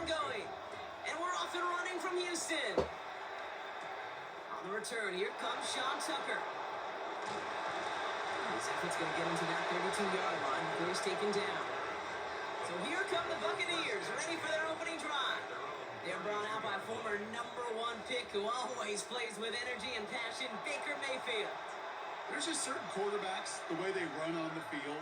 going. And we're off and running from Houston. On the return, here comes Sean Tucker. His effort's going to get him to that 32-yard line before he's taken down. So here come the Buccaneers, ready for their opening drive. They're brought out by former #1 pick who always plays with energy and passion, Baker Mayfield. There's just certain quarterbacks, the way they run on the field.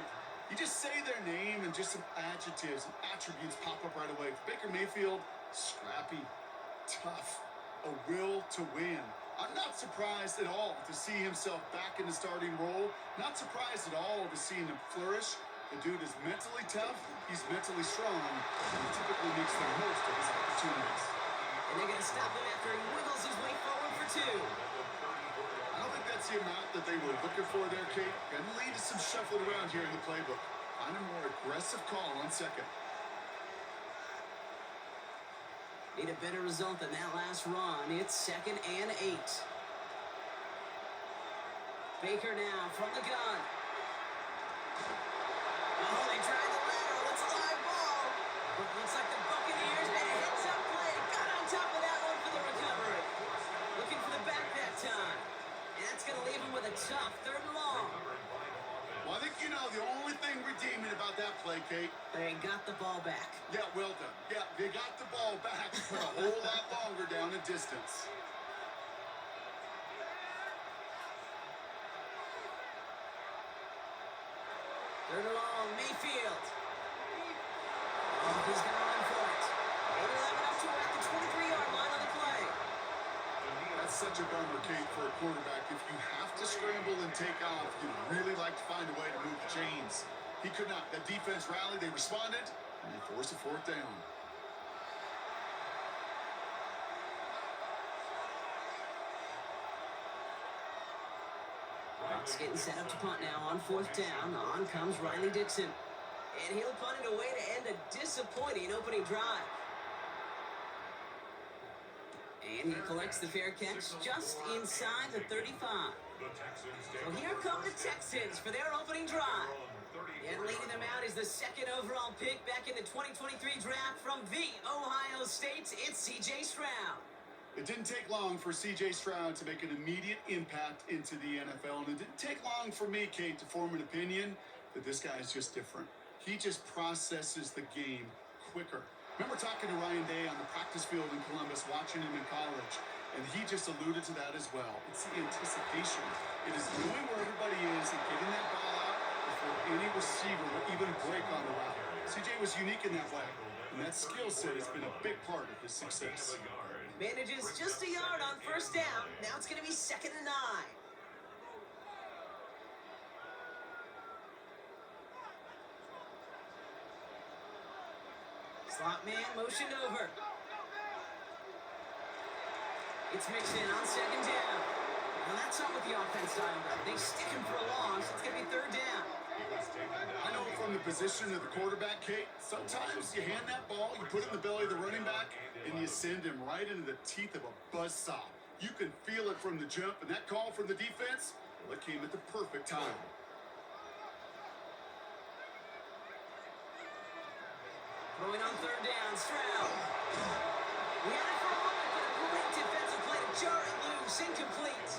You just say their name and just some adjectives and attributes pop up right away. Baker Mayfield, scrappy, tough, a will to win. I'm not surprised at all to see himself back in the starting role. Not surprised at all to see him flourish. The dude is mentally tough, he's mentally strong, and he typically makes the most of his opportunities. And they're going to stop him after he wiggles his way forward for 2. I don't think that's the amount that they were looking for there, Kate. Going to lead to some shuffling around here in the playbook. Find a more aggressive call on second. Need a better result than that last run. It's 2nd and 8. Baker now from the gun. Oh, they tried the lateral. It's a live ball. But looks like the Buccaneers made a heads-up play. Got on top of that one for the recovery. Looking for the back that time. And that's going to leave him with a tough 3rd and long. Well, I think, the only thing redeeming about that play, Kate. They got the ball back. Yeah, well done. Yeah, they got the ball back, but a whole lot longer down the distance. 3rd and long, Mayfield. Oh, he's going to run for it. 8-11 up to at the 23-yard line on the play. That's such a bummer, Kate, for a quarterback. If you have to scramble and take off, you'd really like to find a way to move the chains. He could not. The defense rallied, they responded, and they forced a 4th down. Bucks getting set up to punt now on 4th down. On comes Riley Dixon. And he'll punt it away to end a disappointing opening drive. And he collects the fair catch just inside the 35. So here come the Texans for their opening drive. And leading them out is the 2nd overall pick back in the 2023 draft from the Ohio State. It's C.J. Stroud. It didn't take long for C.J. Stroud to make an immediate impact into the NFL, and it didn't take long for me, Kate, to form an opinion that this guy is just different. He just processes the game quicker. Remember talking to Ryan Day on the practice field in Columbus, watching him in college, and he just alluded to that as well. It's the anticipation. It is knowing where everybody is and getting that ball out before any receiver will even break on the route. C.J. was unique in that way, and that skill set has been a big part of his success. Manages just a yard on 1st down. Now it's going to be 2nd and 9. Slot man motioned over. It's Mixon on 2nd down. Well, that's not what the offense dialed up. They stick him for a loss. It's going to be 3rd down. I know from the position of the quarterback, Kate, sometimes you hand that ball, you put it in the belly of the running back, and you send him right into the teeth of a buzzsaw. You can feel it from the jump, and that call from the defense, well, it came at the perfect time. Throwing on 3rd down, Stroud. We had it for a moment, but a great defensive play to jar it loose, incomplete.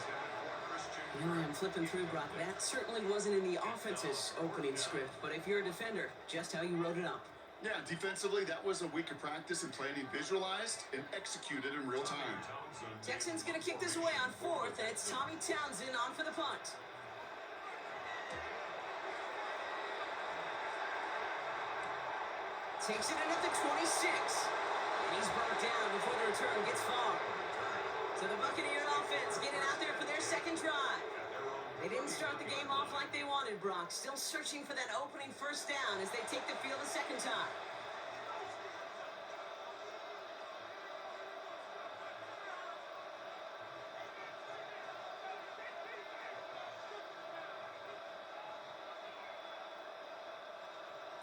I'm flipping through, Brock. That certainly wasn't in the offense's opening script, but if you're a defender, just how you wrote it up. Yeah, defensively, that was a week of practice and planning visualized and executed in real time. Texans going to kick this away on 4th, and it's Tommy Townsend on for the punt. Takes it in at the 26. And he's brought down before the return gets far. So the Buccaneer offense getting out there for their 2nd drive. They didn't start the game off like they wanted, Brock. Still searching for that opening 1st down as they take the field a 2nd time.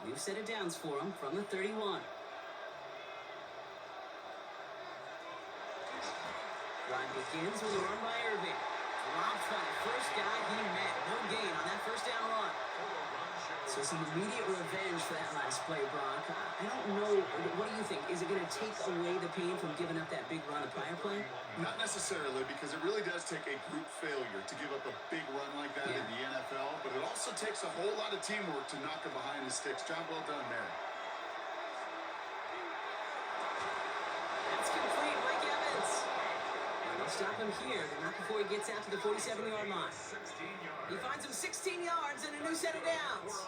New set of downs for him from the 31. Run begins with a run by Irving. Dropped by the first guy he met. No gain on that 1st down run. So some immediate revenge for that last play, Brock. I don't know. What do you think? Is it going to take away the pain from giving up that big run the prior play? Not necessarily, because it really does take a group failure to give up a big run like that in the NFL, but it also takes a whole lot of teamwork to knock him behind the sticks. Job well done there. That's complete, Mike Evans. And they'll stop him here, but not before he gets out to the 47-yard line. He finds him 16 yards and a new set of downs.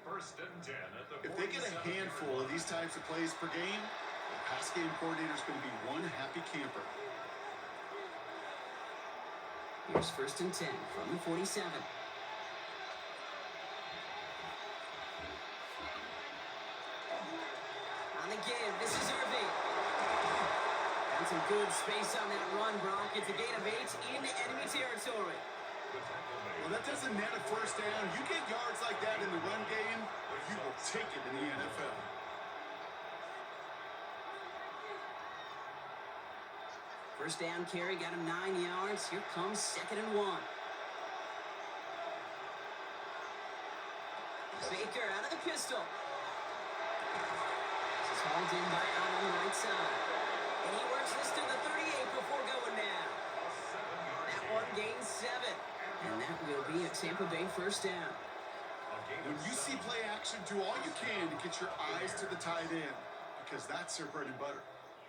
First and 10 at the If they get a handful of these types of plays per game, the pass game coordinator is going to be one happy camper. Here's first and 10 from the 47. On the give, this is Irving. And some good space on that run, Brock. It's a gain of 8 in enemy territory. Well, that doesn't net a first down. You get yards like that in the run game, you will take it in the NFL. First down carry got him 9 yards. Here comes 2nd and 1. Baker out of the pistol. This is hauled in by Allen on the right side. And he works this to the 38 before going down. That one gains 7. And that will be a Tampa Bay first down. When you see play action, do all you can to get your eyes to the tight end, because that's their bread and butter.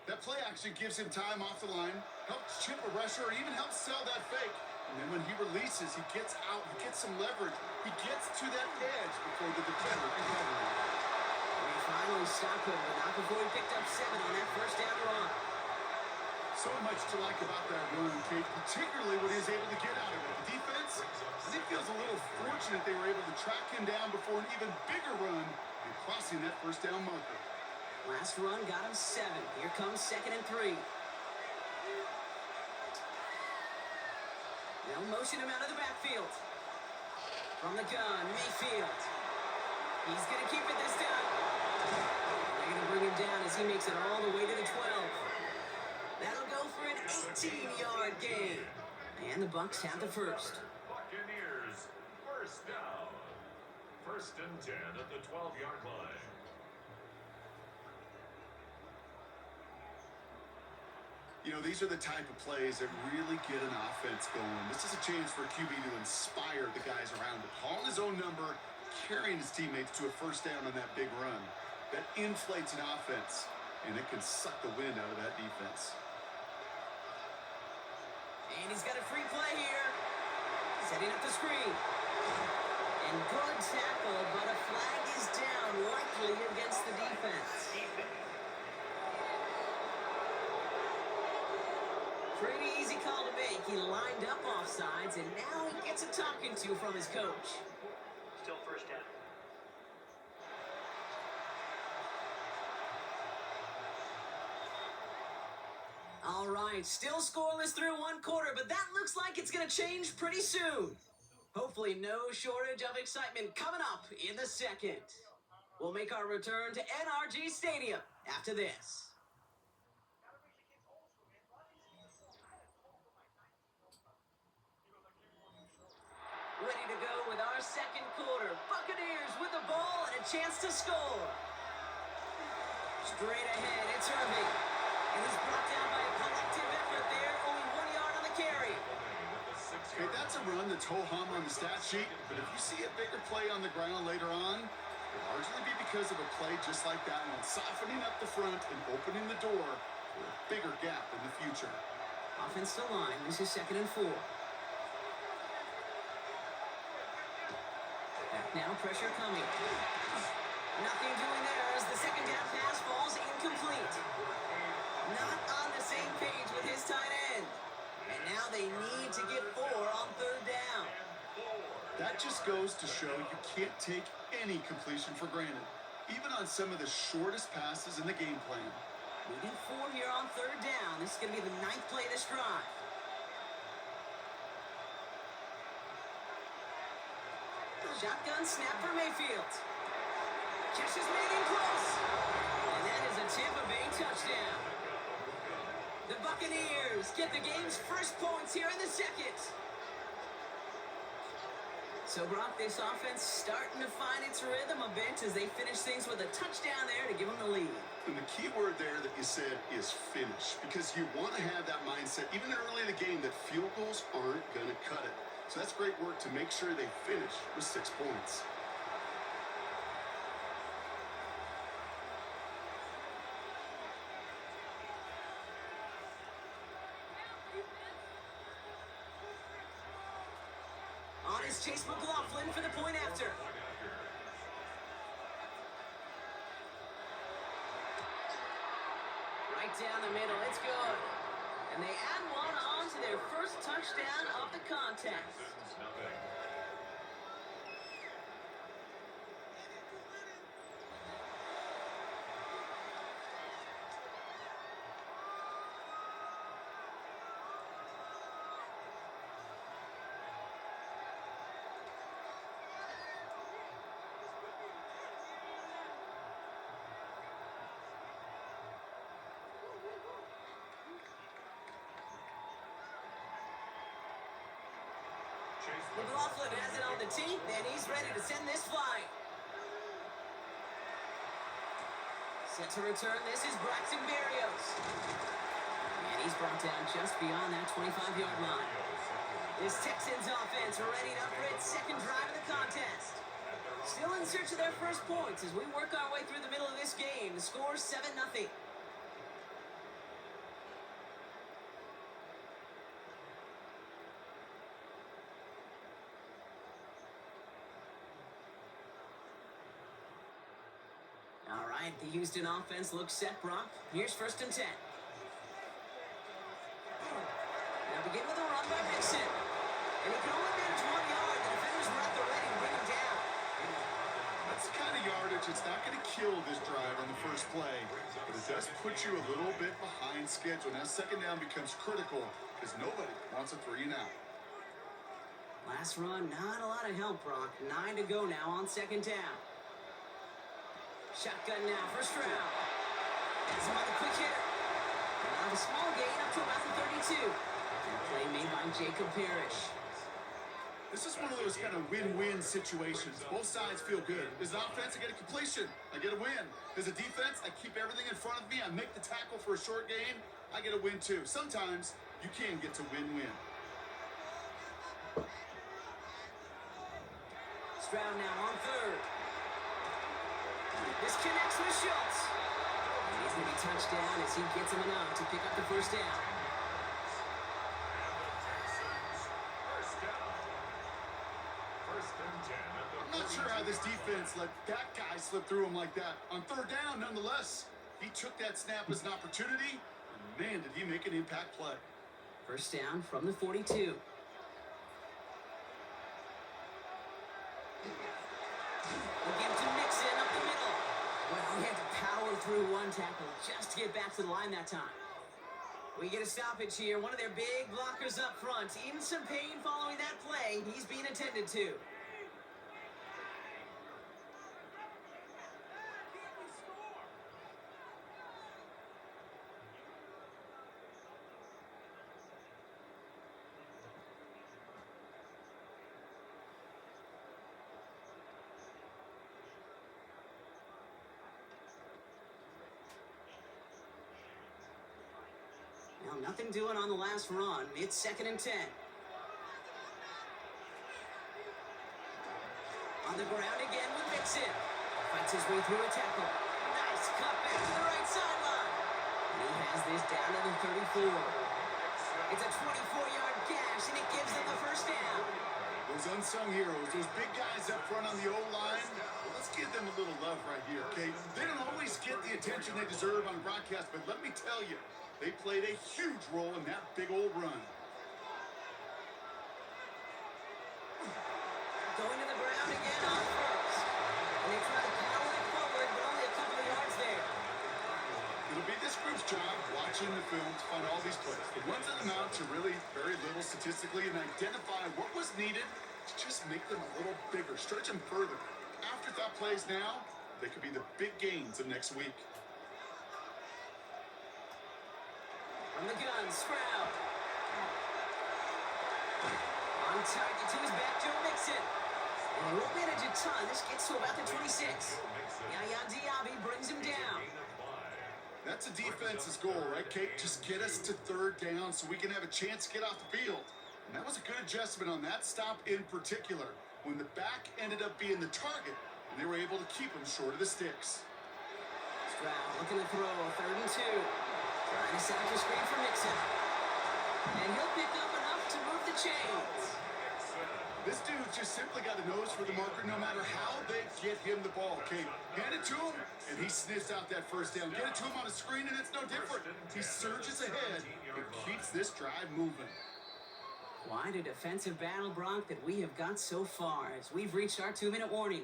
That play action gives him time off the line, helps chip a rusher, or even helps sell that fake. And then when he releases, he gets out, he gets some leverage. He gets to that edge before the defender can cover him. We finally stop him, but not before he picked up 7 on that first down run. So much to like about that run, Kate, particularly what he was able to get out of it. The defense, I think, feels a little fortunate they were able to track him down before an even bigger run and crossing that first down marker. Last run got him 7. Here comes 2nd and 3. They'll motion him out of the backfield. From the gun, Mayfield. He's going to keep it this time. They're going to bring him down as he makes it all the way to the 12. That'll go for an 18-yard gain. And the Bucs have the first. Buccaneers, first down. First and 10 at the 12-yard line. You know, these are the type of plays that really get an offense going. This is a chance for a QB to inspire the guys around him. Calling his own number, carrying his teammates to a first down on that big run. That inflates an offense, and it can suck the wind out of that defense. And he's got a free play here. Setting up the screen. And good tackle, but a flag is down, likely against the defense. Pretty easy call to make. He lined up offsides, and now he gets a talking to from his coach. Still first down. All right, still scoreless through one quarter, but that looks like it's going to change pretty soon. Hopefully no shortage of excitement coming up in the second. We'll make our return to NRG Stadium after this. Ready to go with our second quarter. Buccaneers with the ball and a chance to score. Straight ahead, it's Irving. And he's brought down by a collective effort there. Only 1 yard on the carry. Okay, that's a run that's ho-hum on the stat sheet, but if you see a bigger play on the ground later on, it'll largely be because of a play just like that one, softening up the front and opening the door for a bigger gap in the future. Offensive line, this is 2nd and 4. Back now, pressure coming. Nothing doing there as the second down pass falls incomplete. Not on the same page with his tight end. And now they need to get 4 on 3rd down. That just goes to show you can't take any completion for granted, even on some of the shortest passes in the game plan. We get 4 here on 3rd down. This is going to be the 9th play of this drive. Shotgun snap for Mayfield. Catch is made in close. And that is a Tampa Bay touchdown. The Buccaneers get the game's first points here in the second. So, Brock, this offense starting to find its rhythm a bit as they finish things with a touchdown there to give them the lead. And the key word there that you said is finish, because you want to have that mindset, even early in the game, that field goals aren't going to cut it. So that's great work to make sure they finish with 6 points. On is Chase McLaughlin for the point after. Right down the middle, it's good. And they add one on to their first touchdown of the contest. McLaughlin has it on the tee, and he's ready to send this flying. Set to return, this is Braxton Berrios. And he's brought down just beyond that 25-yard line. This Texans offense ready up for its second drive of the contest. Still in search of their first points as we work our way through the middle of this game. The score 7-0. All right, the Houston offense looks set, Brock. Here's 1st and 10. Now begin with a run by Mixon. And he can only manage 1 yard. The defenders were at the ready to bring him down. That's the kind of yardage it's not going to kill this drive on the first play, but it does put you a little bit behind schedule. Now 2nd down becomes critical because nobody wants a 3 and out. Last run, not a lot of help, Brock. 9 to go now on 2nd down. Shotgun now, 1st round. Has him on the quick hitter. And out of a small gain up to about the 32. And play made by Jacob Parrish. This is one of those kind of win-win situations. Both sides feel good. As an offense, I get a completion. I get a win. As a defense, I keep everything in front of me. I make the tackle for a short gain. I get a win too. Sometimes you can get to win-win. Stroud now on 3rd. This connects with Schultz. And he's going to be touchdown as he gets him enough to pick up the 1st down. I'm not sure how this defense let that guy slip through him like that. On 3rd down, nonetheless, he took that snap as an opportunity, and man, did he make an impact play. 1st down from the 42. Again to Mixon up the middle. Well, he had to power through one tackle just to get back to the line that time. We get a stoppage here. One of their big blockers up front. In some pain following that play. He's being attended to. Well, nothing doing on the last run. It's 2nd and 10. On the ground again with Mixon. Fights his way through a tackle. Nice cut back to the right sideline. And he has this down to the 34. It's a 24-yard gash, and it gives them the 1st down. Those unsung heroes, those big guys up front on the O-line, well, let's give them a little love right here, okay? They don't always get the attention they deserve on broadcast, but let me tell you, they played a huge role in that big old run. Going to the ground again on 1st. And they try to power it forward, but only a couple of yards there. It'll be this group's job watching the film to find all these plays. The ones that amount to really very little statistically and identify what was needed to just make them a little bigger, stretch them further. Afterthought plays now, they could be the big gains of next week. From the gun, Stroud. On target to his back, Joe Mixon. And he won't manage a ton. This gets to about the 26. Yaya Diaby brings him down. That's a defense's goal, right, Kate? Just get us to third down so we can have a chance to get off the field. And that was a good adjustment on that stop in particular, when the back ended up being the target, and they were able to keep him short of the sticks. Stroud looking to throw, 3rd and 2. Trying to set up the screen for Mixon. And he'll pick up enough to move the chains. This dude just simply got a nose for the marker no matter how they get him the ball, Kate. Hand it to him, and he sniffs out that first down. Get it to him on a screen, and it's no different. He surges ahead and keeps this drive moving. Quite a defensive battle, Brock, that we have got so far as we've reached our 2-minute warning.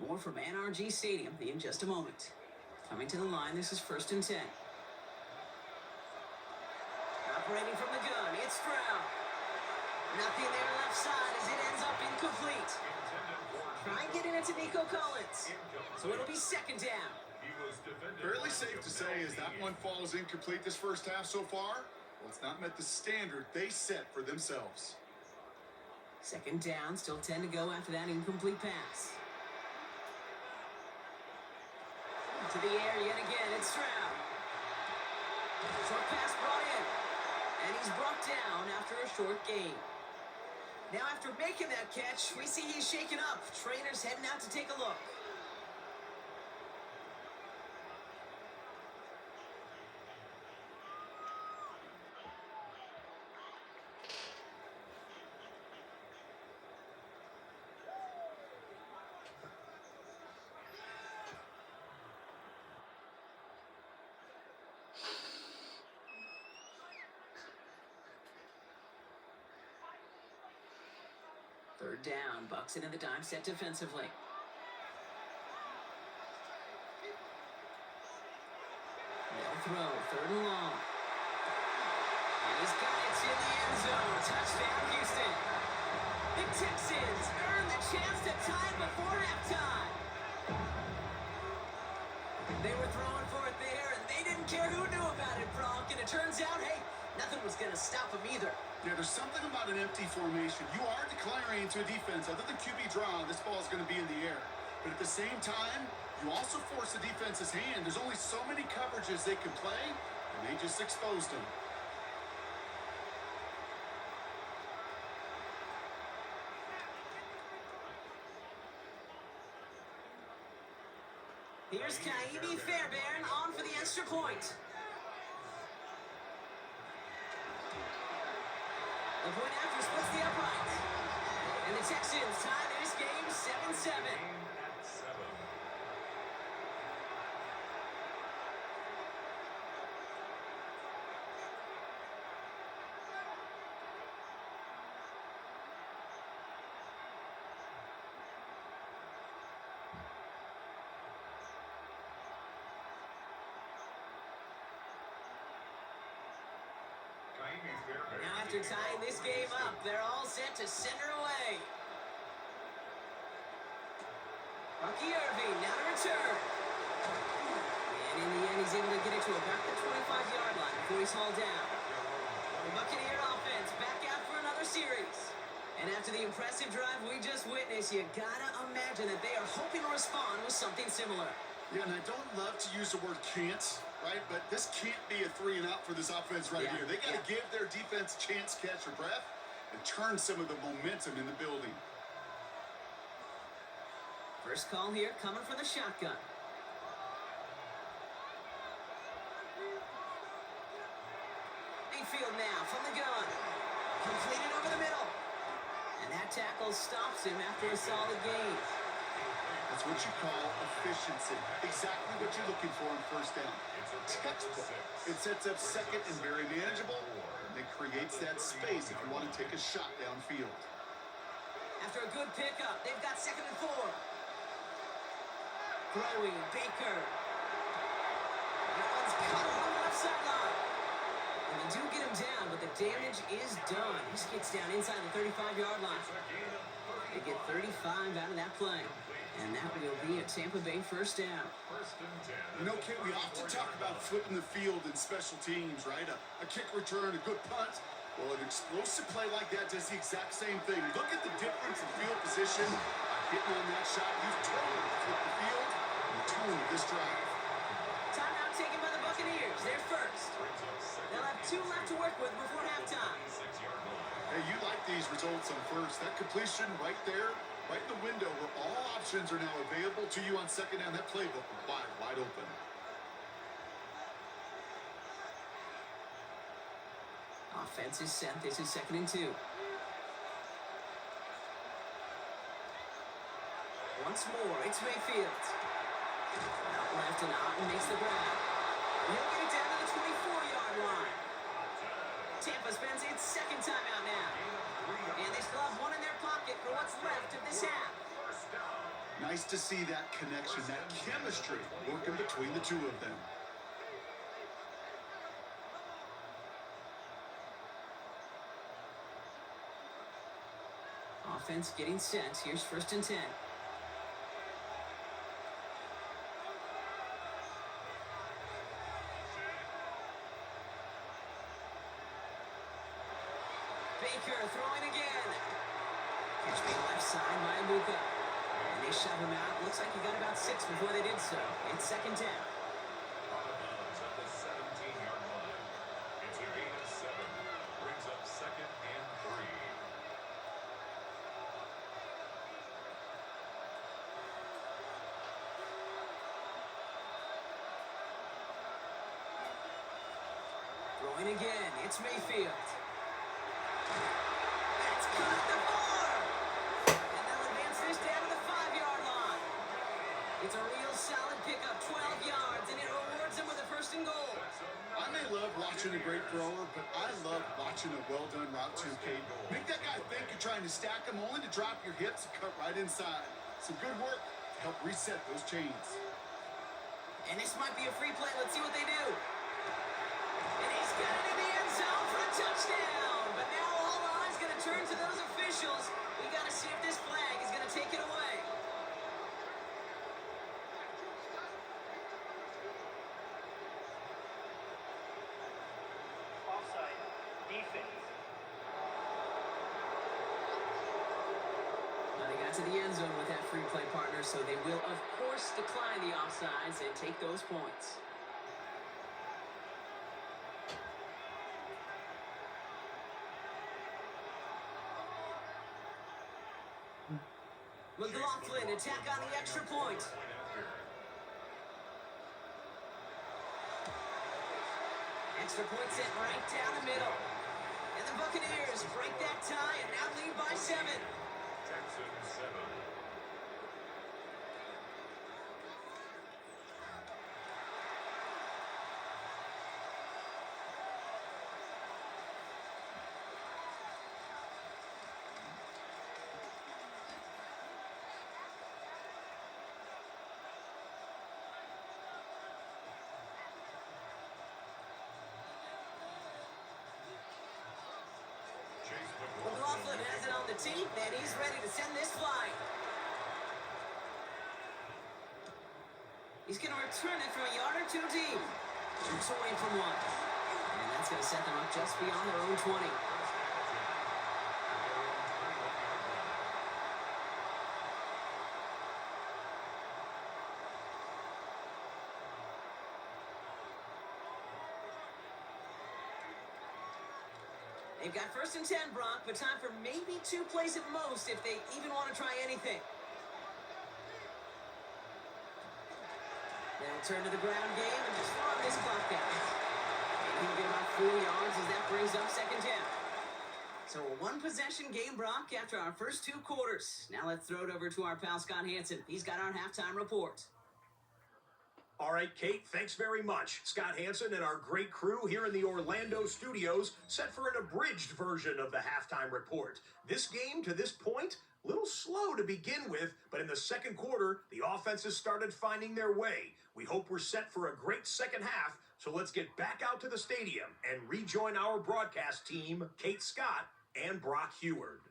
More from NRG Stadium in just a moment. Coming to the line, this is 1st and 10. Operating from the gun, it's Stroud. Nothing there left side as it ends up incomplete. Try and get it into Nico Collins. So it'll be 2nd down. Fairly safe to say as that one falls incomplete this first half so far. Well, it's not met the standard they set for themselves. 2nd down, still 10 to go after that incomplete pass. To the air yet again, it's Stroud. Short pass brought in. And he's brought down after a short gain. Now after making that catch, we see he's shaken up. Trainers heading out to take a look. Third down, Bucks into the dime set defensively. They'll throw, 3rd and long. And he's got it to the end zone. Touchdown, Houston. The Texans earn the chance to tie before halftime. They were throwing for it there, and they didn't care who knew about it, Bronk. And it turns out, hey, nothing was going to stop them either. Yeah, there's something about an empty formation. You are declaring into a defense. Other than QB draw, this ball is going to be in the air. But at the same time, you also force the defense's hand. There's only so many coverages they can play, and they just exposed them. Here's Kaimi Fairbairn on for the extra point. The point after splits the upright. And the Texans tie this game 7-7. Now after tying this game up, they're all set to center away. Rocky Irving now to return. And in the end, he's able to get it to about the 25-yard line before he's hauled down. The Buccaneer offense back out for another series. And after the impressive drive we just witnessed, you gotta imagine that they are hoping to respond with something similar. Yeah, and I don't love to use the word can't, right? But this can't be a 3-and-out for this offense right here. They got to give their defense a chance to catch their breath and turn some of the momentum in the building. First call here coming from the shotgun. Mayfield now from the gun. Completed over the middle. And that tackle stops him after a solid gain. That's what you call efficiency. Exactly what you're looking for on first down. Textbook. It sets up second and very manageable. And it creates that space if you want to take a shot downfield. After a good pickup, they've got 2nd and 4. Throwing, Baker. That one's cut along the left sideline. And they do get him down, but the damage is done. He just gets down inside the 35-yard line. They get 35 out of that play. And that will be a Tampa Bay first down. You know, we often talk about flipping the field in special teams, right? A kick return, a good punt. Well, an explosive play like that does the exact same thing. Look at the difference in field position. By hitting on that shot, you've totally flipped the field and the tone of this drive. Timeout taken by the Buccaneers. They're first. They'll have 2 left to work with before halftime. Hey, you like these results on first. That completion right there, right in the window where all options are now available to you on second down. That playbook wide open. Offense is set. This is 2nd and 2. Once more, it's Mayfield. Out left and Otten makes the grab. He'll get it down to the 24-yard line. Tampa spends its 2nd timeout now. And they still have 1 in their pocket for what's left of this half. Nice to see that connection, that chemistry working between the two of them. Offense getting set. Here's 1st and 10. Baker throwing again. Catch made left side by Luka. And they shove him out. Looks like he got about 6 before they did so. It's 2nd down. Out of bounds at the 17-yard line. It's a gain of 7. Brings up 2nd and 3. Throwing again. It's Mayfield. That's caught at the 4. And they'll advance this down to the 5-yard line. It's a real solid pickup. 12 yards. And it rewards them with a 1st and goal. I may love watching a great thrower, but I love watching a well-done route too, Kate. Make that guy think you're trying to stack him only to drop your hips and cut right inside. Some good work to help reset those chains. And this might be a free play. Let's see what they do. And he's got it in the end zone for a touchdown. But now all eyes going to turn to those officials. We got to see if this flag is going to take it away. Offside. Defense. Well, they got to the end zone with that free play partner, so they will, of course, decline the offsides and take those points. McLaughlin attack on the extra point. Extra point set right down the middle. And the Buccaneers break that tie and now lead by 7. Texans 7. McLaughlin has it on the tee, and he's ready to send this flying. He's going to return it from a yard or 2 deep. Shoots away from 1. And that's going to set them up just beyond their own 20. They've got 1st and 10, Brock, but time for maybe 2 plays at most if they even want to try anything. They'll turn to the ground game and just run this clock out. And he'll get about 4 yards as that brings up 2nd down. So a 1-possession game, Brock, after our first 2 quarters. Now let's throw it over to our pal Scott Hansen. He's got our halftime report. All right, Kate, thanks very much. Scott Hansen and our great crew here in the Orlando studios set for an abridged version of the halftime report. This game, to this point, a little slow to begin with, but in the second quarter, the offenses started finding their way. We hope we're set for a great second half, so let's get back out to the stadium and rejoin our broadcast team, Kate Scott and Brock Heward.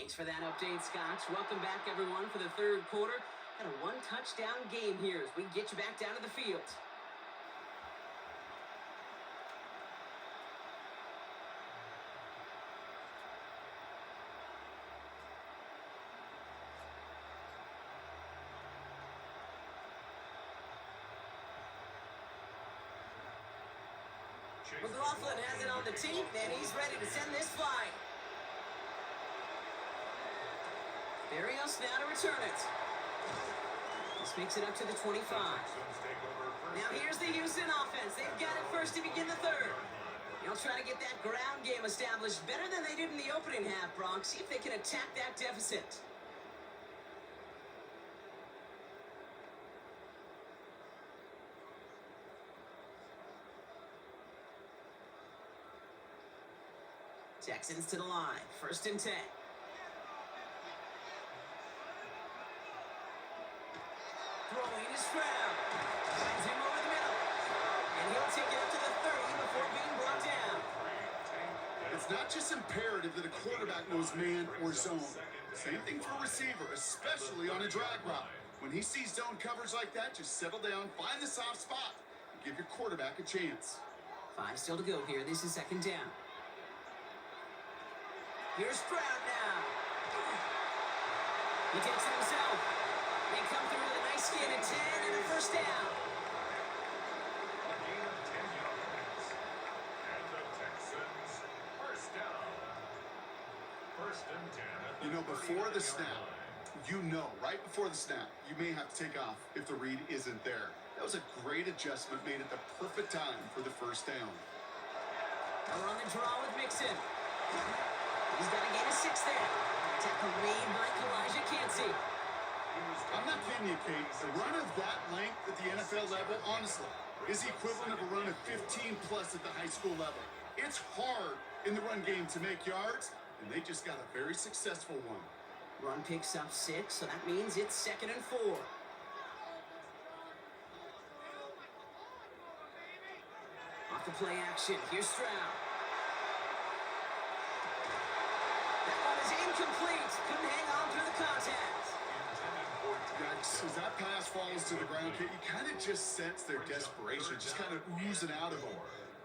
Thanks for that update, Scotch. Welcome back, everyone, for the third quarter. Got a one-touchdown game here as we get you back down to the field. McLaughlin has it on the team, and he's ready to send this flying. Barrios now to return it. This makes it up to the 25. Now here's the Houston offense. They've got it first to begin the third. They'll try to get that ground game established better than they did in the opening half, Bronx. See if they can attack that deficit. Texans to the line. 1st and 10. Throwing is Stroud. Finds him over the middle. And he'll take it up to the 30 before being brought down. It's not just imperative that a quarterback knows man or zone. Same thing for a receiver, especially on a drag route. When he sees zone coverage like that, just settle down, find the soft spot, and give your quarterback a chance. 5 still to go here. This is 2nd down. Here's Stroud now. He takes it himself. They come through with a nice gain of 10 and a 1st down. A gain of 10 yards. And the Texans, 1st down. 1st and 10 at the Before the 39-yard snap, line. right before the snap, you may have to take off if the read isn't there. That was a great adjustment made at the perfect time for the 1st down. Now we're on the draw with Mixon. He's got a gain of 6 there. Tackle made by Elijah Cansey. I'm not kidding you, Kate. A run of that length at the NFL level, honestly, is the equivalent of a run of 15-plus at the high school level. It's hard in the run game to make yards, and they just got a very successful one. Run picks up 6, so that means it's 2nd and 4. Off the play action, here's Stroud. That one is incomplete. Couldn't hang on through the contact. As that pass falls to the ground, Kate, you kind of just sense their desperation, just kind of oozing out of them.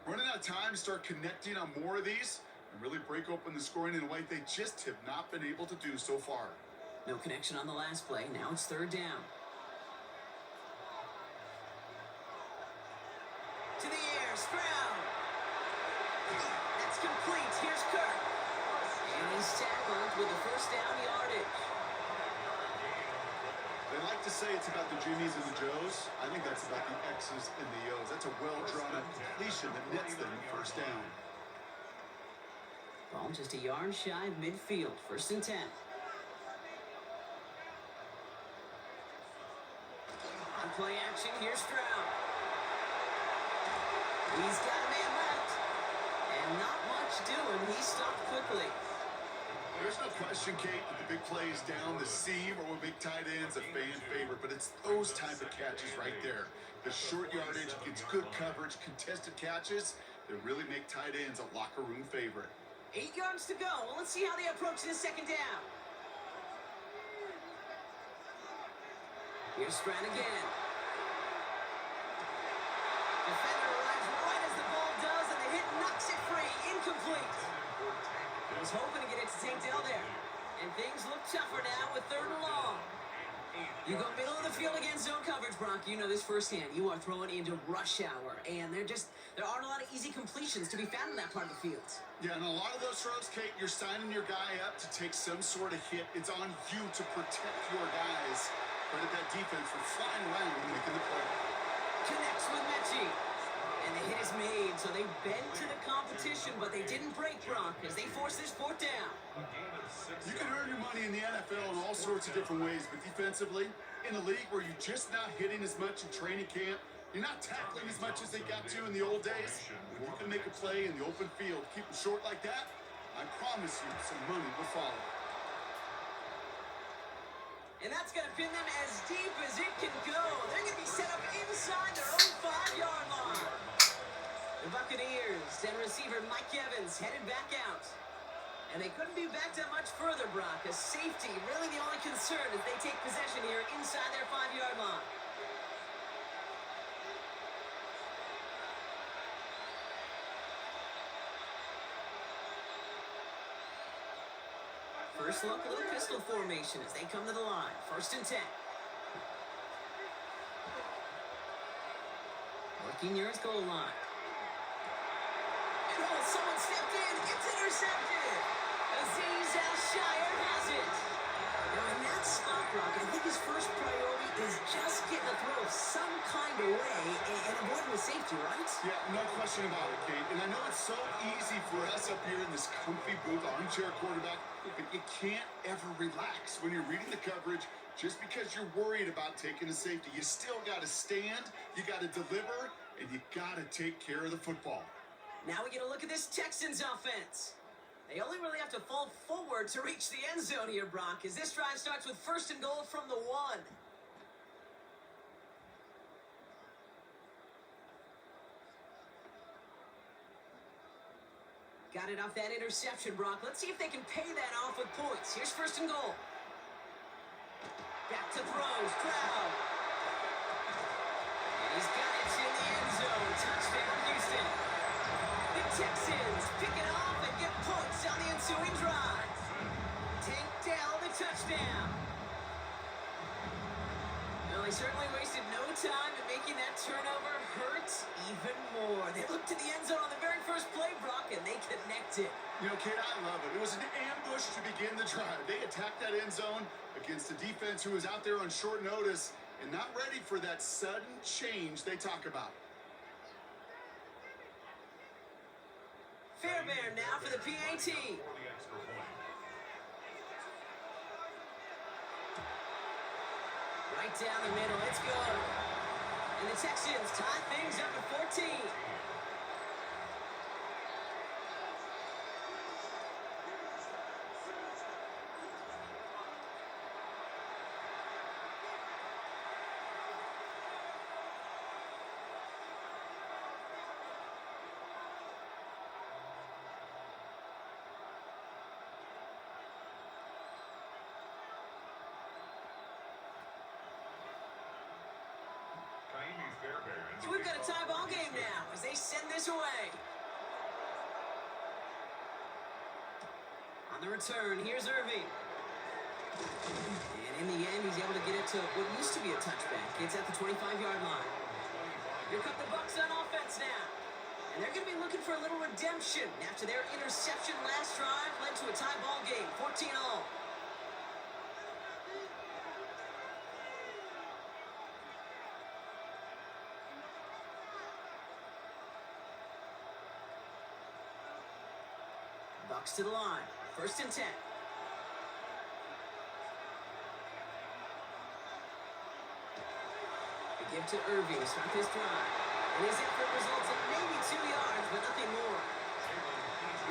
Running out of time to start connecting on more of these and really break open the scoring in a way they just have not been able to do so far. No connection on the last play. Now it's 3rd down. To the air, Stroud. That's complete. Here's Kirk. And he's tackled with a 1st down yardage. They like to say it's about the Jimmies and the Joes. I think that's about the X's and the O's. That's a well-drawn-up completion that nets them 1st down. Ball just a yard shy of midfield. 1st and 10. On play action, here's Stroud. He's got a man left. And not much doing. He stopped quickly. There's no question, Kate, that the big plays down the seam or with big tight ends a fan favorite, but it's those type of catches right there. The short yardage against good coverage, contested catches that really make tight ends a locker room favorite. 8 yards to go. Well, let's see how they approach this 2nd down. Here's Stroud again. Defender arrives right as the ball does, and the hit knocks it free. Incomplete. He was hoping to get it to Tank Dell there. And things look tougher now with 3rd and long. You go middle of the field against zone coverage, Brock. You know this firsthand. You are throwing into rush hour, and there aren't a lot of easy completions to be found in that part of the field. Yeah, and a lot of those throws, Kate, you're signing your guy up to take some sort of hit. It's on you to protect your guys. Credit that defense for flying around and making the play. Connects with Mechie. And the hit is made, so they bent to the competition, but they didn't break, Brock, as they force this 4th down. You can earn your money in the NFL in all sorts of different ways, but defensively, in a league where you're just not hitting as much in training camp, you're not tackling as much as they got to in the old days, when you can make a play in the open field, keep them short like that, I promise you some money will follow. And that's going to pin them as deep as it can go. They're going to be set up inside their own 5-yard line. The Buccaneers and receiver Mike Evans headed back out. And they couldn't be back that much further, Brock. A safety, really the only concern as they take possession here inside their 5-yard line. First look, a little pistol formation as they come to the line. 1st and 10. Working near his goal line. And oh, someone stepped in. It's intercepted. Aziz Al-Shire has it. Now in that spot, Brock, I think his first priority is just getting a throw some kind of way and avoiding the safety, right? Yeah, no question about it, Kate. And I know it's so easy for us up here in this comfy booth, armchair quarterback, but you can't ever relax when you're reading the coverage just because you're worried about taking a safety. You still got to stand, you got to deliver, and you got to take care of the football. Now we get a look at this Texans offense. They only really have to fall forward to reach the end zone here, Brock, as this drive starts with 1st and goal from the 1. Got it off that interception, Brock. Let's see if they can pay that off with points. Here's 1st and goal. Back to throws, Crowd. And he's got it in the end zone. Touchdown, Houston. The Texans pick it off and get points on the ensuing drive. Tank Dell, the touchdown. Well, they certainly wasted no time in making that turnover hurt even more. They looked to the end zone on the very first play, Brock, and they connected. You know, Kate, I love it. It was an ambush to begin the drive. They attacked that end zone against a defense who was out there on short notice and not ready for that sudden change they talk about. Fairbairn now for the PAT. For the extra point. Right down the middle, it's good. And the Texans tie things up at 14. So we've got a tie ball game now as they send this away. On the return, here's Irving. And in the end, he's able to get it to what used to be a touchback. It's at the 25-yard line. Here come the Bucs on offense now. And they're going to be looking for a little redemption after their interception last drive led to a tie ball game, 14-all. Bucs to the line. 1st and 10. They give to Irving to start this drive. And his effort results in maybe 2 yards, but nothing more.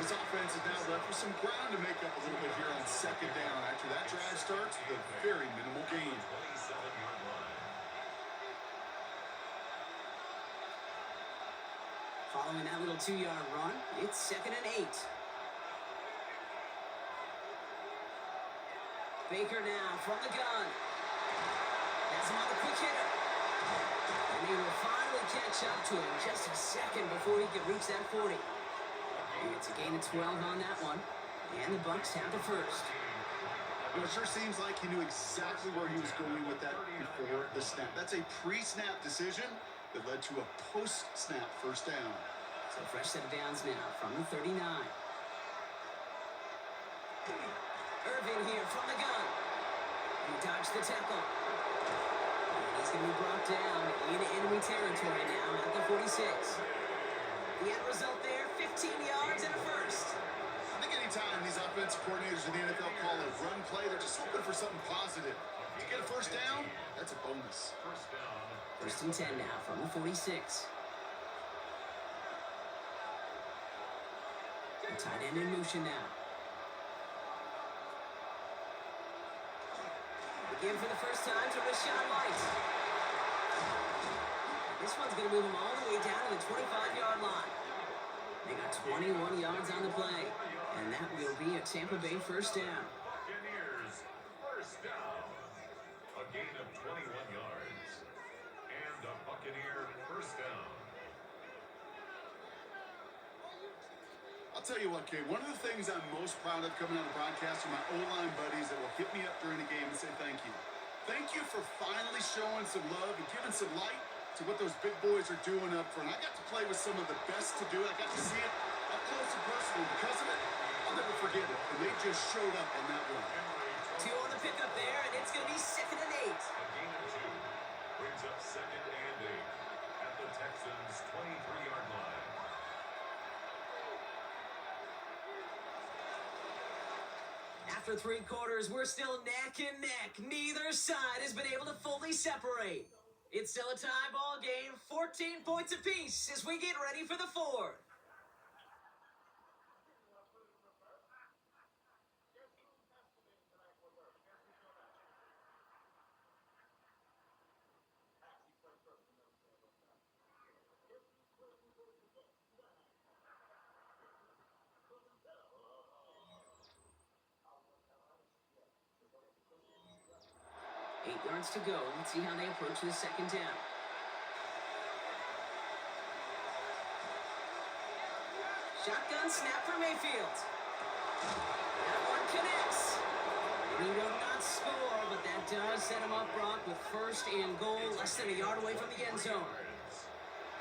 This offense is now left with some ground to make up a little bit here on 2nd down. After that drive starts with a very minimal gain. 27-yard line. Following that little 2-yard run, it's 2nd and 8. Baker now from the gun. Has him on the quick hitter. And he will finally catch up to him just a second before he can reach that 40. And it's a gain of 12 on that one. And the Bucs have the first. Well, it sure seems like he knew exactly where he was going with that before the snap. That's a pre-snap decision that led to a post-snap 1st down. So fresh set of downs now from the 39. Irving here from the gun. He dodged the tackle. And he's going to be brought down in enemy territory now at the 46. The end result there, 15 yards and a first. I think anytime these offensive coordinators in the NFL call a run play, they're just hoping for something positive. To get a 1st down, that's a bonus. 1st down. 1st and 10 now from the 46. The tight end in motion now. Again for the first time to Rashawn White. This one's going to move him all the way down to the 25-yard line. They got 21 yards on the play, and that will be a Tampa Bay first down. Buccaneers, first down. A gain of 21 yards. And a Buccaneer first down. I'll tell you what, Kate, one of the things I'm most proud of coming on the broadcast are my O-line buddies that will hit me up during the game and say thank you. Thank you for finally showing some love and giving some light to what those big boys are doing up front. I got to play with some of the best to do it. I got to see it up close and personal. Because of it, I'll never forget it. And they just showed up on that one. 2 on the pickup there, and it's going to be 2nd and 8. A gain of 2 brings up 2nd and 8 at the Texans' 23-yard line. After 3 quarters, we're still neck and neck. Neither side has been able to fully separate. It's still a tie ball game, 14 points apiece as we get ready for the 4th. Eight yards to go. Let's see how they approach the 2nd down. Shotgun snap for Mayfield. That one connects. And he will not score, but that does set him up, Brock, with 1st and goal, less than a yard away from the end zone.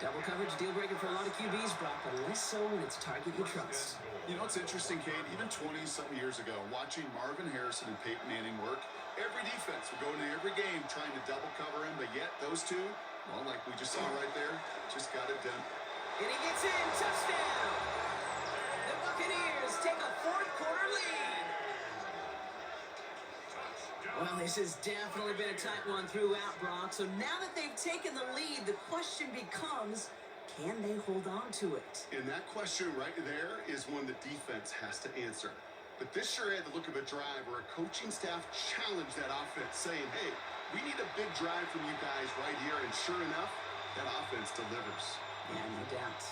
Double coverage, deal breaker for a lot of QBs, Brock, but less so when it's a target you trust. You know, it's interesting, Kate, even 20-something years ago, watching Marvin Harrison and Peyton Manning work, every defense would go into every game trying to double cover him, but yet those two, well, like we just saw right there, just got it done. And he gets in, touchdown! The Buccaneers take a 4th quarter lead. Well, this has definitely been a tight one throughout, Brock. So now that they've taken the lead, the question becomes, can they hold on to it? And that question right there is one the defense has to answer. But this sure had the look of a drive where a coaching staff challenged that offense, saying, hey, we need a big drive from you guys right here. And sure enough, that offense delivers. Yeah, no doubt.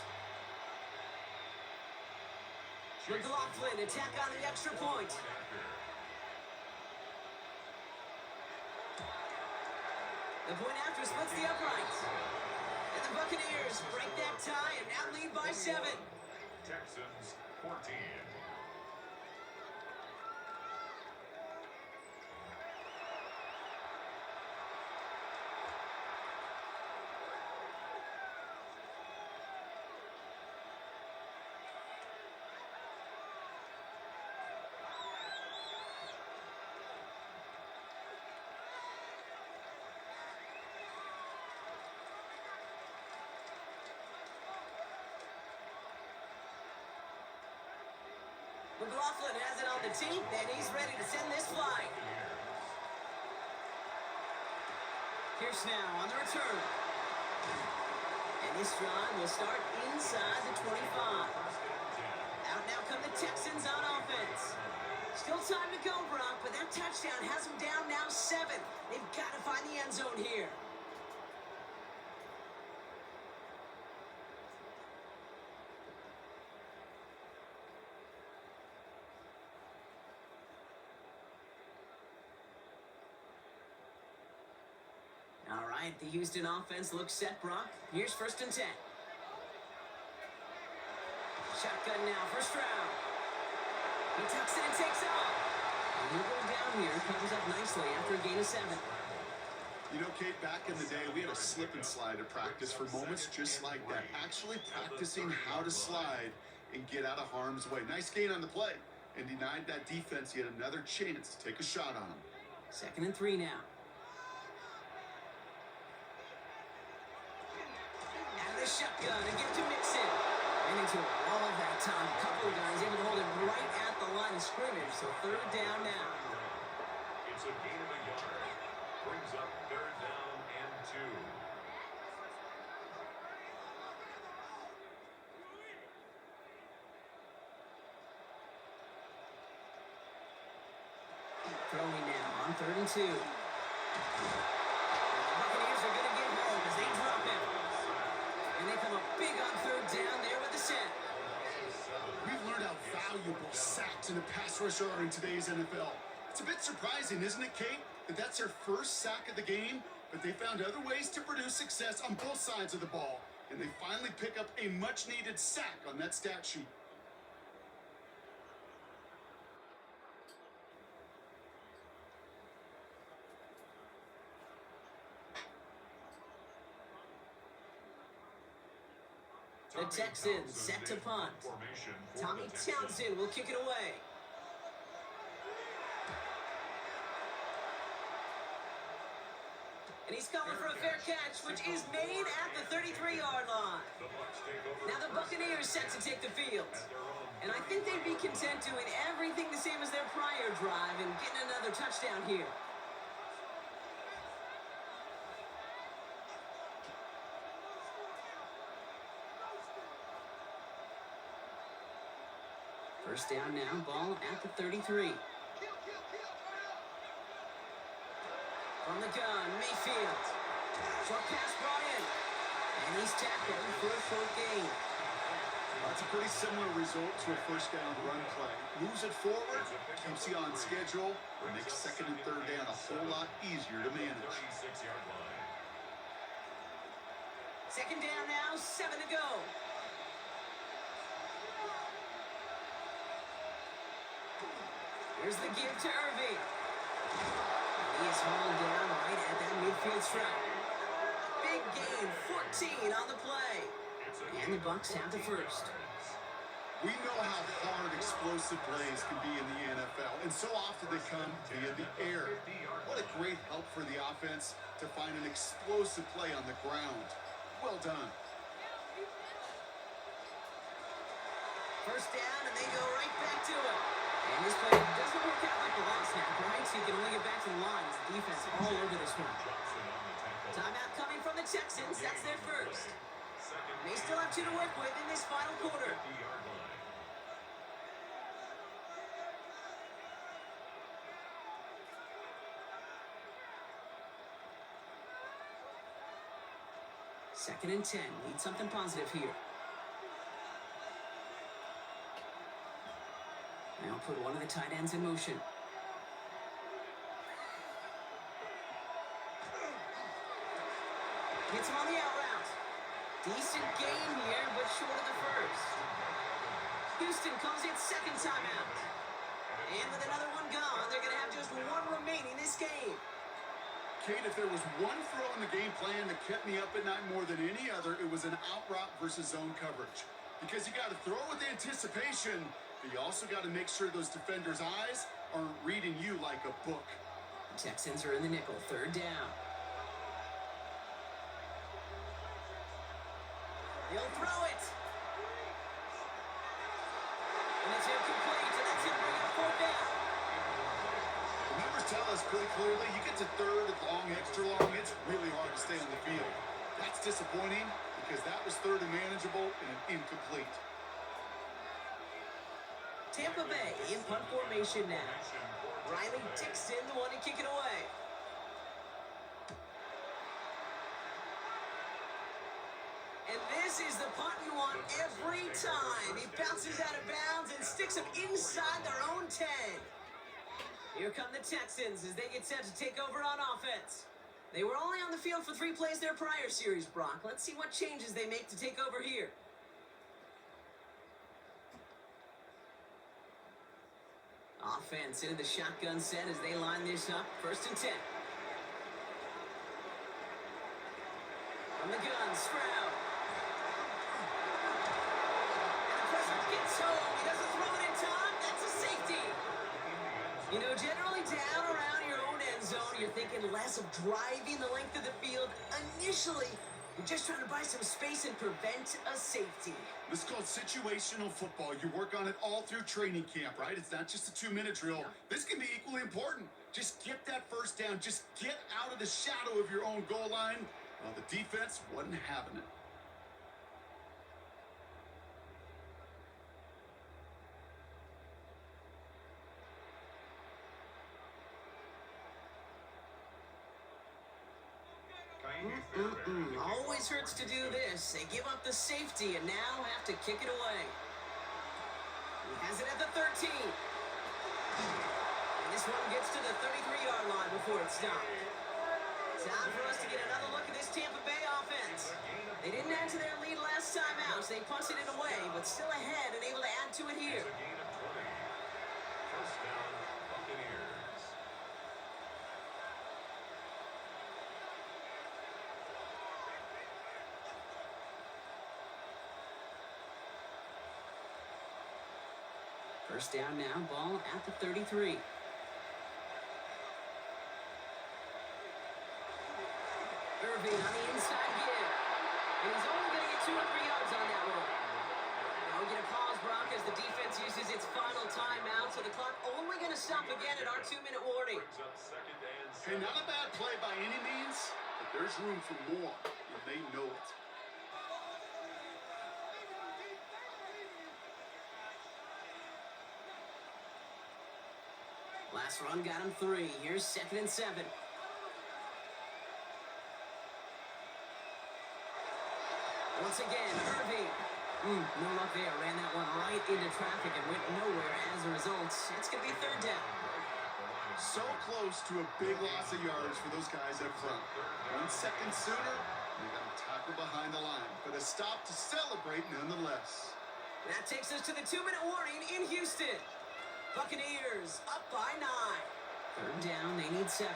McLaughlin attack on the extra point. The point after splits the uprights. And the Buccaneers break that tie and now lead by 7. Texans 14. McLaughlin has it on the tee, and he's ready to send this flight. Pierce now on the return. And this drive will start inside the 25. Out now come the Texans on offense. Still time to go, Brock, but that touchdown has them down now 7. They've got to find the end zone here. All right, the Houston offense looks set, Brock. Here's 1st and 10. Shotgun now for Stroud. He tucks it and takes off. And he'll go down here, covers up nicely after a gain of 7. You know, Kate, back in the day, we had a slip and slide at practice for moments just like that. Actually practicing how to slide and get out of harm's way. Nice gain on the play. And denied that defense yet another chance to take a shot on him. 2nd and 3 now. Shotgun and get to Mixon. And into a wall that time. A couple of guys able to hold him right at the line of scrimmage. So 3rd down now. It's a gain of a yard. Brings up 3rd down and 2. Throwing now on 3rd and 2. The Buccaneers are going to get home as they drop him. And they come up big on 3rd down there with the set. valuable sacks in the pass rush are in today's NFL. It's a bit surprising, isn't it, Kate, that that's their first sack of the game, but they found other ways to produce success on both sides of the ball, and they finally pick up a much-needed sack on that stat sheet. The Texans set to punt. Tommy Townsend will kick it away. And he's coming for a fair catch, which is made at the 33-yard line. Now the Buccaneers set to take the field. And I think they'd be content doing everything the same as their prior drive and getting another touchdown here. First down now, ball at the 33. From the gun, Mayfield. Short pass brought in. And he's tackled for a short gain. That's a pretty similar result to a first down run play. Moves it forward, keeps you on schedule, and makes second and third down a whole lot easier to manage. Second down now, 7 to go. Here's the give to Irving. He is hauled down right at that midfield stripe. Big gain, 14 on the play. And the Bucs have the first. We know how hard explosive plays can be in the NFL, and so often they come via the air. What a great help for the offense to find an explosive play on the ground. Well done. First down, and they go right back to it. And this play doesn't work out like the last snap, right? So you can only get back to the line as the defense all over this one. Timeout coming from the Texans. That's their first. They still have 2 to work with in this final quarter. Second and 10. Need something positive here. Now put one of the tight ends in motion. Gets him on the out route. Decent gain here, but short of the first. Houston calls it second timeout. And with another one gone, they're going to have just one remaining this game. Kate, if there was one throw in the game plan that kept me up at night more than any other, it was an out route versus zone coverage. Because you got to throw with anticipation, but you also got to make sure those defenders' eyes aren't reading you like a book. The Texans are in the nickel, third down. He'll throw it. And it's incomplete, and that's going to bring up fourth down. The numbers tell us pretty clearly, you get to third, long, extra long, it's really hard to stay on the field. That's disappointing because that was third and manageable and incomplete. Tampa Bay in punt formation now. Riley Dixon, the one to kick it away. And this is the punt you want every time. He bounces out of bounds and sticks him inside their own 10. Here come the Texans as they get set to take over on offense. They were only on the field for 3 plays their prior series, Brock. Let's see what changes they make to take over here. Offense into the shotgun set as they line this up. First and 10. From the gun, Stroud. And the pressure gets home. He doesn't throw it in time. That's a safety. You know, generally down around your own end zone, you're thinking less of driving the length of the field. Initially, you're just trying to buy some space and prevent a safety. This is called situational football. You work on it all through training camp, right? It's not just a 2-minute drill. Yeah. This can be equally important. Just get that first down. Just get out of the shadow of your own goal line. Well, the defense wasn't having it. Always hurts to do this. They give up the safety and now have to kick it away. We Has it at the 13. And this one gets to the 33-yard line before it's stopped. Time for us to get another look at this Tampa Bay offense. They didn't add to their lead last time out, so they punted it away, but still ahead and able to add to it here. It's a gain of 20. First down, Buccaneers. First down now, ball at the 33. Irving on the inside give. And he's only going to get 2 or 3 yards on that one. Now we get a pause, Brock, as the defense uses its final timeout, so the clock only going to stop again at our 2-minute warning. Brings up second and Hey, 7. not a bad play by any means, but there's room for more, and they know it. Last run got him 3. Here's 2nd and 7. Once again, Irving. No luck there. Ran that one right into traffic and went nowhere as a result. It's going to be 3rd down. So close to a big loss of yards for those guys up front. 1 second sooner, they got to tackle behind the line. But a stop to celebrate nonetheless. That takes us to the 2-minute warning in Houston. Buccaneers up by 9. 3rd down, they need 7.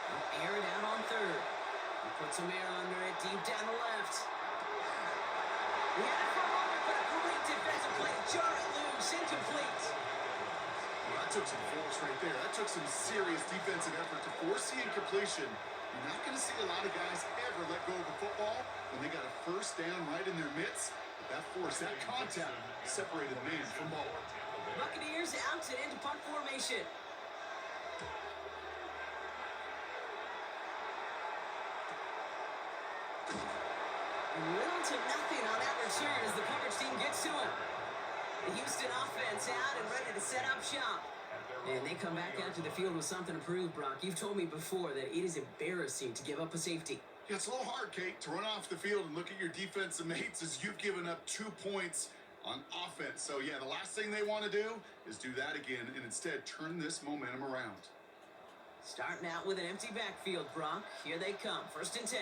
They'll air it out on 3rd. He puts some air under it, deep down the left. We had it for a moment, but a great defensive play. Jar it loose, incomplete. Well, that took some force right there. That took some serious defensive effort to force the incompletion. You're not going to see a lot of guys ever let go of the football when they got a first down right in their midst. But that force, that contact, separated man from ball. Buccaneers out and into punt formation. Little to nothing on that return as the coverage team gets to him. The Houston offense out and ready to set up shop. And they come back out to the field with something to prove, Brock. You've told me before that it is embarrassing to give up a safety. Yeah, it's a little hard, Kate, to run off the field and look at your defensive mates as you've given up 2 points on offense. So, yeah, the last thing they want to do is do that again and instead turn this momentum around. Starting out with an empty backfield, Brock. Here they come. 1st and 10.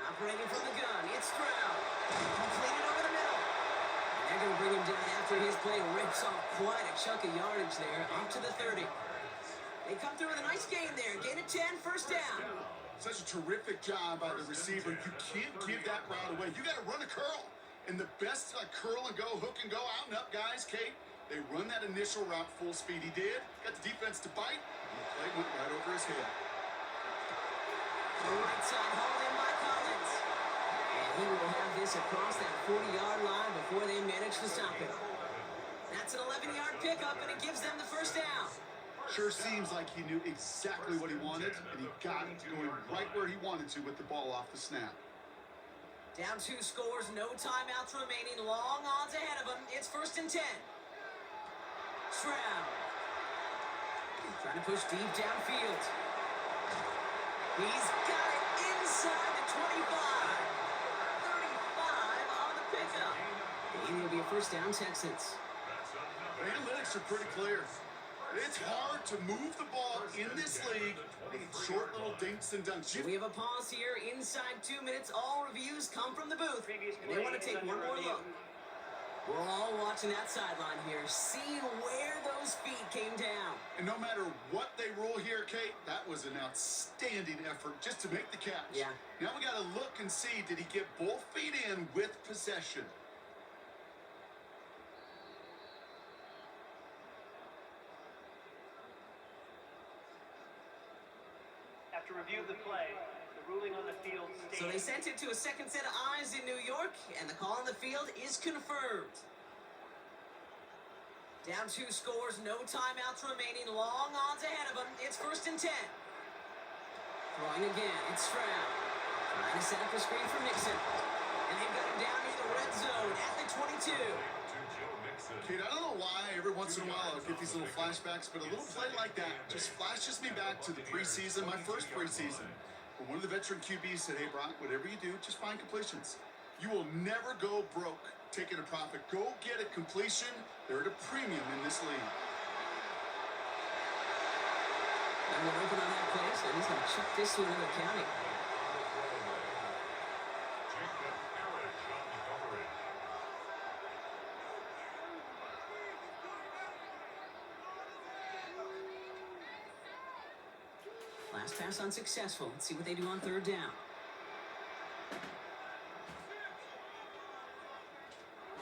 Operating from the gun, it's Stroud. Completed over the middle. And they're going to bring him down after his play rips off quite a chunk of yardage there, up to the 30. They come through with a nice gain there. Gain of 10, 1st down. Such a terrific job by the receiver. You can't give that route away. You got to run a curl. And the best curl and go, hook and go, out and up guys, Kate, they run that initial route full speed. He did. Got the defense to bite. And the play went right over his head. The right side hauled in by Collins. And he will have this across that 40-yard line before they manage to stop him. That's an 11-yard pickup, and it gives them the 1st down. Sure seems like he knew exactly what he wanted, and he got it going right where he wanted to with the ball off the snap. Down 2 scores, no timeouts remaining, long odds ahead of him. It's 1st and 10. Stroud. Trying to push deep downfield. He's got it inside the 25. 35 on the pickup. And it'll be a 1st down, Texans. The analytics are pretty clear. It's hard to move the ball in this league. Making short little dinks and dunks. We have a pause here inside 2 minutes. All reviews come from the booth, and they want to take one more look. We're all watching that sideline here, seeing where those feet came down. And no matter what they rule here, Kate, that was an outstanding effort just to make the catch. Yeah. Now we got to look and see, did he get both feet in with possession? After review of the play, the ruling on the field stands. So they sent it to a second set of eyes in New York, and the call on the field is confirmed. Down 2 scores, no timeouts remaining, long odds ahead of him. It's 1st and 10. Throwing again, it's Stroud. Trying to set up a screen for Mixon. And they've got him down near the red zone at the 22. Kate, I don't know why every once in a while I'll get these little flashbacks, but a little play like that just flashes me back to the preseason, my first preseason. And one of the veteran QBs said, hey, Brock, whatever you do, just find completions. You will never go broke taking a profit. Go get a completion. They're at a premium in this league. And we're open on that play, so he's going to chuck this to another county. Last pass unsuccessful. Let's see what they do on third down.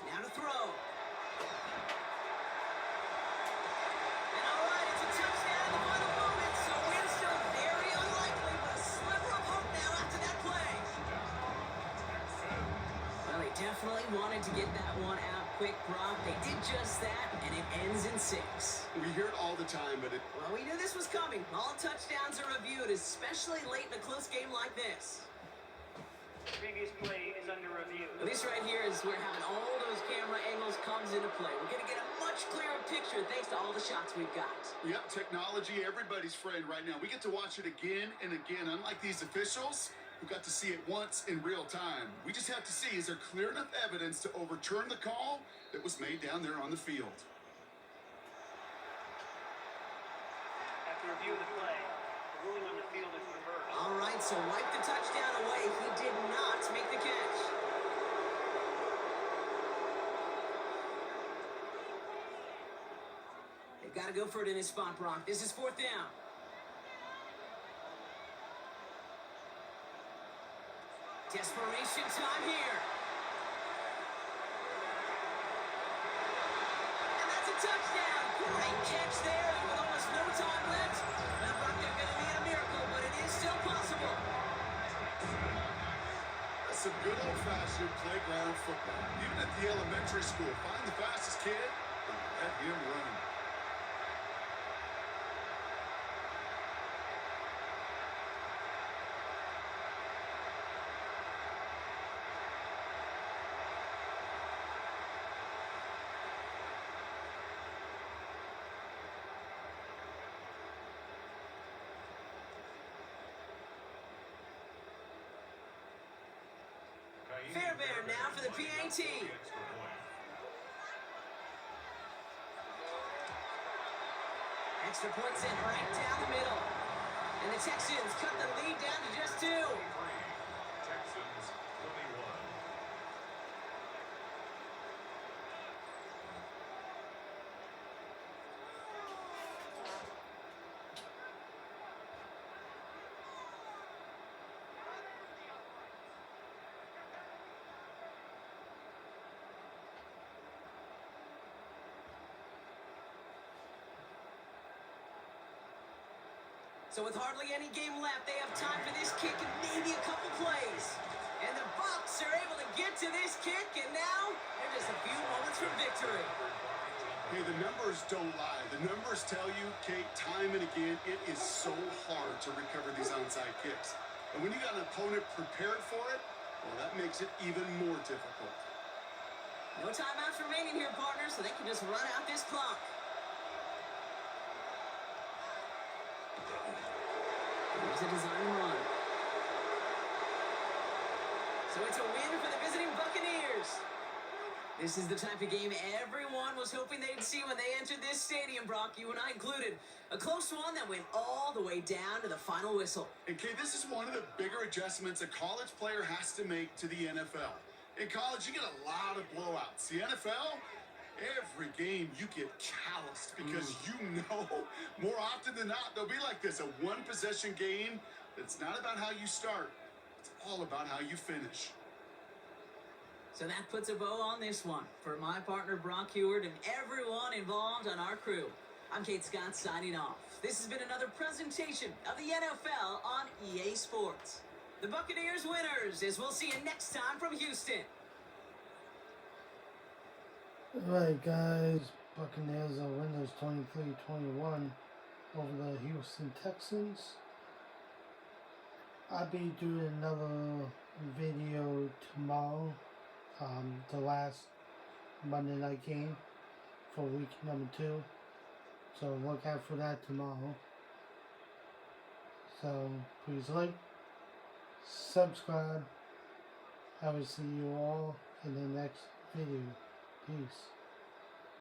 Now to throw. And all right, it's a touchdown in the final moment, so win still very unlikely, but a sliver of hope now after that play. Well, they definitely wanted to get that one out quick, Brock. They did just that, and it ends in 6. We hear it all the time, but Well, we knew this was coming. All touchdowns are reviewed, especially late in a close game like this. The previous play is under review. Well, this right here is where having all those camera angles comes into play. We're going to get a much clearer picture thanks to all the shots we've got. Yep, technology, everybody's friend right now. We get to watch it again and again. Unlike these officials who got to see it once in real time. We just have to see, is there clear enough evidence to overturn the call that was made down there on the field? After review of the play, the ruling on the field is reversed. All right, so wipe the touchdown away. He did not make the catch. They've got to go for it in this spot, Brock. This is 4th down. Desperation time here. And that's a touchdown. Great catch there, and with almost no time left. Now, Brock, they're going to need a miracle, but it is still possible. That's some good old-fashioned playground football. Even at the elementary school, find the fastest kid and let him run. Fairbairn now for the PAT. Extra point sent right down the middle. And the Texans cut the lead down to just 2. Texans 21. So with hardly any game left, they have time for this kick and maybe a couple plays. And the Bucs are able to get to this kick, and now they're just a few moments from victory. Hey, the numbers don't lie. The numbers tell you, Kate, time and again, it is so hard to recover these onside kicks. And when you got an opponent prepared for it, well, that makes it even more difficult. No timeouts remaining here, partner, so they can just run out this clock. Here's a design run. So it's a win for the visiting Buccaneers. This is the type of game everyone was hoping they'd see when they entered this stadium, Brock, you and I included. A close one that went all the way down to the final whistle. And Kate, this is one of the bigger adjustments a college player has to make to the NFL. In college, you get a lot of blowouts. The NFL, every game you get calloused because you know more often than not they'll be like this, a one-possession game that's not about how you start. It's all about how you finish. So that puts a bow on this one. For my partner, Brock Heward, and everyone involved on our crew, I'm Kate Scott signing off. This has been another presentation of the NFL on EA Sports. The Buccaneers winners, as we'll see you next time from Houston. Alright guys, Buccaneers are winners 23-21 over the Houston Texans. I'll be doing another video tomorrow, the last Monday night game for week number 2. So look out for that tomorrow. So please like, subscribe. I will see you all in the next video. Peace.